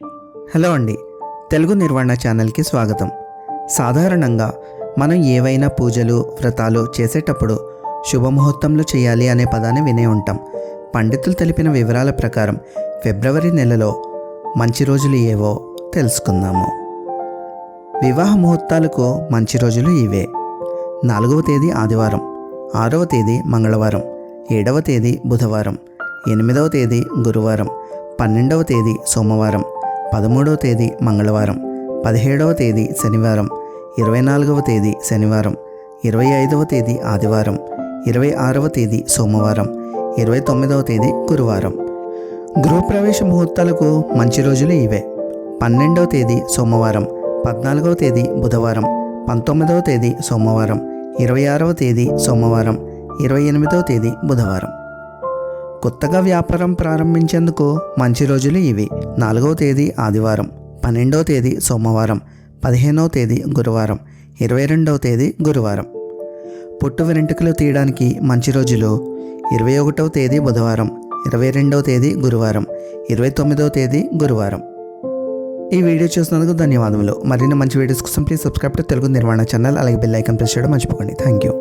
Hello అండి, తెలుగు నిర్వహణ ఛానల్కి స్వాగతం. సాధారణంగా మనం ఏవైనా పూజలు వ్రతాలు చేసేటప్పుడు శుభముహూర్తంలో చేయాలి అనే పదాన్ని వినే ఉంటాం. పండితులు తెలిపిన వివరాల ప్రకారం ఫిబ్రవరి నెలలో మంచి రోజులు ఏవో తెలుసుకుందాము. వివాహ ముహూర్తాలకు మంచి రోజులు ఇవే: 4వ తేదీ ఆదివారం, 6వ తేదీ మంగళవారం, 7వ తేదీ బుధవారం, 8వ తేదీ గురువారం, 12వ తేదీ సోమవారం, 13వ తేదీ మంగళవారం, 17వ తేదీ శనివారం, 24వ తేదీ శనివారం, 25వ తేదీ ఆదివారం, 26వ తేదీ సోమవారం, 29వ తేదీ గురువారం. గృహప్రవేశ ముహూర్తాలకు మంచి రోజులు ఇవే: 12వ తేదీ సోమవారం, 14వ తేదీ బుధవారం, 19వ తేదీ సోమవారం, 26వ తేదీ సోమవారం, 28వ తేదీ బుధవారం. కొత్తగా వ్యాపారం ప్రారంభించేందుకు మంచి రోజులు ఇవి: 4వ తేదీ ఆదివారం, 12వ తేదీ సోమవారం, 15వ తేదీ గురువారం, 22వ తేదీ గురువారం. పుట్టు వెంట్రుకలు తీయడానికి మంచి రోజులు: 21వ తేదీ బుధవారం, 22వ తేదీ గురువారం, 29వ తేదీ గురువారం. ఈ వీడియో చూసినందుకు ధన్యవాదములు. మరిన్ని మంచి వీడియోస్ కోసం ప్లీజ్ సబ్స్క్రైబ్ టు తెలుగు నిర్వహణ ఛానల్. అలాగే బెల్ ఐకాన్ ప్రెస్ చేయడం మర్చిపోకండి. Thank you.